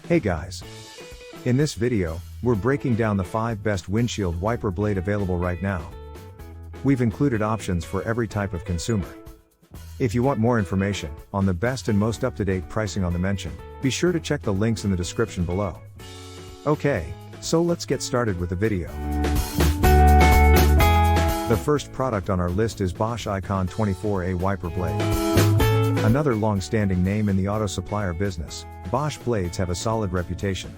Hey guys! In this video, we're breaking down the 5 best windshield wiper blade available right now. We've included options for every type of consumer. If you want more information on the best and most up-to-date pricing on the mention, be sure to check the links in the description below. Okay, so let's get started with the video. The first product on our list is Bosch Icon 24A Wiper Blade. Another long-standing name in the auto supplier business, Bosch blades have a solid reputation.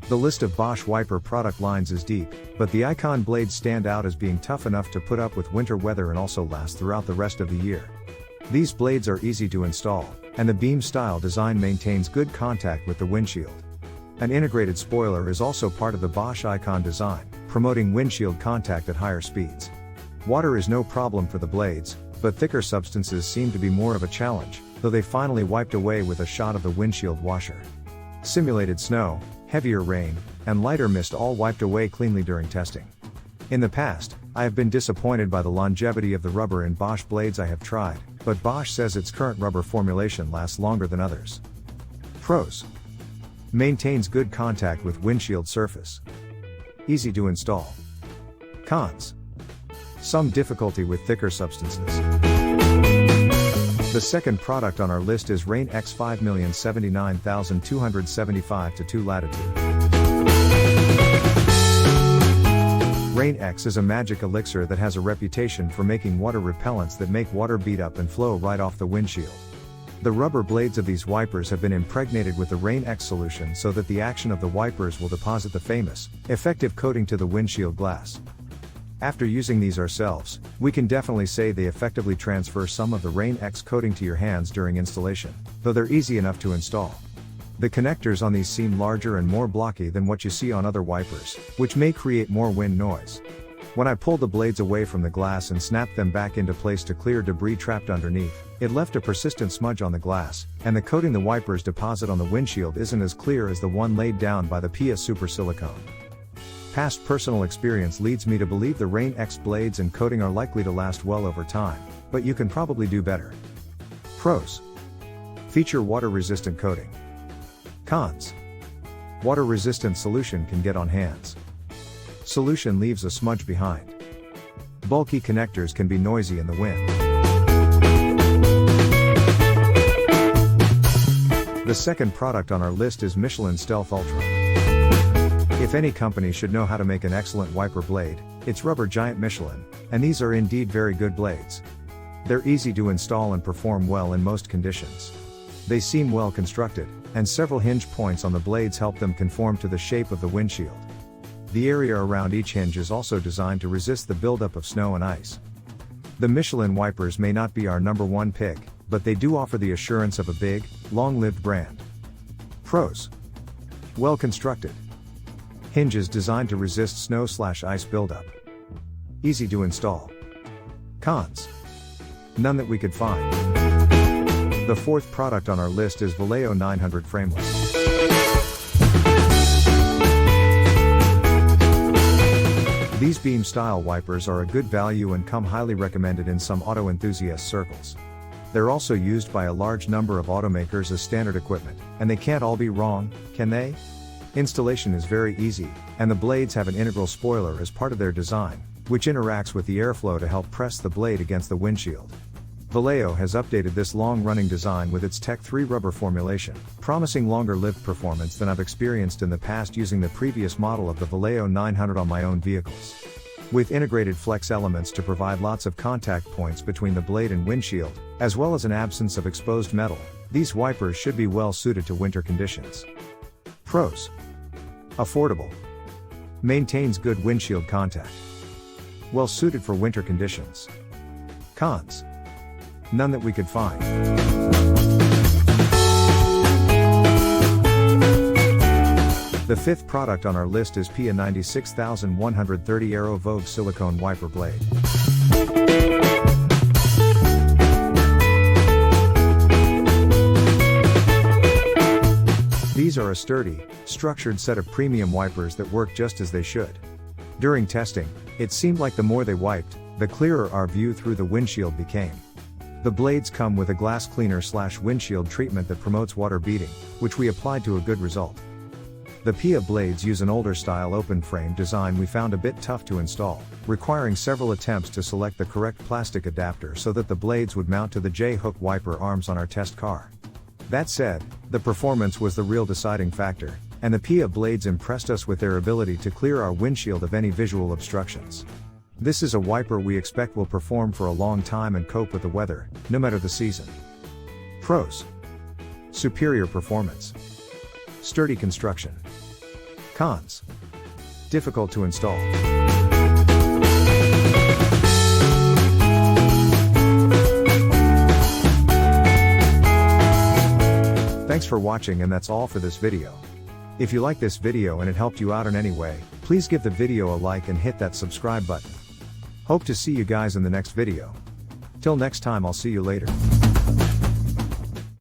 The list of Bosch wiper product lines is deep, but the Icon blades stand out as being tough enough to put up with winter weather and also last throughout the rest of the year. These blades are easy to install, and the beam-style design maintains good contact with the windshield. An integrated spoiler is also part of the Bosch Icon design, promoting windshield contact at higher speeds. Water is no problem for the blades, but thicker substances seem to be more of a challenge, though they finally wiped away with a shot of the windshield washer. Simulated snow, heavier rain, and lighter mist all wiped away cleanly during testing. In the past, I have been disappointed by the longevity of the rubber in Bosch blades I have tried, but Bosch says its current rubber formulation lasts longer than others. Pros: maintains good contact with windshield surface. Easy to install. Cons: some difficulty with thicker substances. The second product on our list is Rain X 5,079,275-2 Latitude. Rain X is a magic elixir that has a reputation for making water repellents that make water beat up and flow right off the windshield. The rubber blades of these wipers have been impregnated with the Rain X solution so that the action of the wipers will deposit the famous, effective coating to the windshield glass. After using these ourselves, we can definitely say they effectively transfer some of the Rain X coating to your hands during installation, though they're easy enough to install. The connectors on these seem larger and more blocky than what you see on other wipers, which may create more wind noise. When I pulled the blades away from the glass and snapped them back into place to clear debris trapped underneath, it left a persistent smudge on the glass, and the coating the wipers deposit on the windshield isn't as clear as the one laid down by the PIAA Super Silicone. Past personal experience leads me to believe the Rain X blades and coating are likely to last well over time, but you can probably do better. Pros: feature water-resistant coating. Cons: water-resistant solution can get on hands. Solution leaves a smudge behind. Bulky connectors can be noisy in the wind. The second product on our list is Michelin Stealth Ultra. If any company should know how to make an excellent wiper blade, it's rubber giant Michelin, and these are indeed very good blades. They're easy to install and perform well in most conditions. They seem well constructed, and several hinge points on the blades help them conform to the shape of the windshield. The area around each hinge is also designed to resist the buildup of snow and ice. The Michelin wipers may not be our /1 pick, but they do offer the assurance of a big, long-lived brand. Pros: well constructed. Hinges designed to resist snow/ice buildup. Easy to install. Cons: none that we could find. The fourth product on our list is Valeo 900 Framelits. These beam-style wipers are a good value and come highly recommended in some auto enthusiast circles. They're also used by a large number of automakers as standard equipment, and they can't all be wrong, can they? Installation is very easy, and the blades have an integral spoiler as part of their design, which interacts with the airflow to help press the blade against the windshield. Vallejo has updated this long-running design with its Tech 3 rubber formulation, promising longer-lived performance than I've experienced in the past using the previous model of the Vallejo 900 on my own vehicles. With integrated flex elements to provide lots of contact points between the blade and windshield, as well as an absence of exposed metal, these wipers should be well suited to winter conditions. Pros: affordable. Maintains good windshield contact. Well suited for winter conditions. Cons: none that we could find. The fifth product on our list is PIAA 96130 Aero Vogue Silicone Wiper Blade. These are a sturdy, structured set of premium wipers that work just as they should. During testing, it seemed like the more they wiped, the clearer our view through the windshield became. The blades come with a glass cleaner/windshield treatment that promotes water beading, which we applied to a good result. The PIAA blades use an older style open frame design we found a bit tough to install, requiring several attempts to select the correct plastic adapter so that the blades would mount to the J-hook wiper arms on our test car. That said, the performance was the real deciding factor, and the PIAA blades impressed us with their ability to clear our windshield of any visual obstructions. This is a wiper we expect will perform for a long time and cope with the weather, no matter the season. Pros: superior performance, sturdy construction. Cons: difficult to install. Thanks for watching, and that's all for this video. If you like this video and it helped you out in any way, please give the video a like and hit that subscribe button. Hope to see you guys in the next video. Till next time, I'll see you later.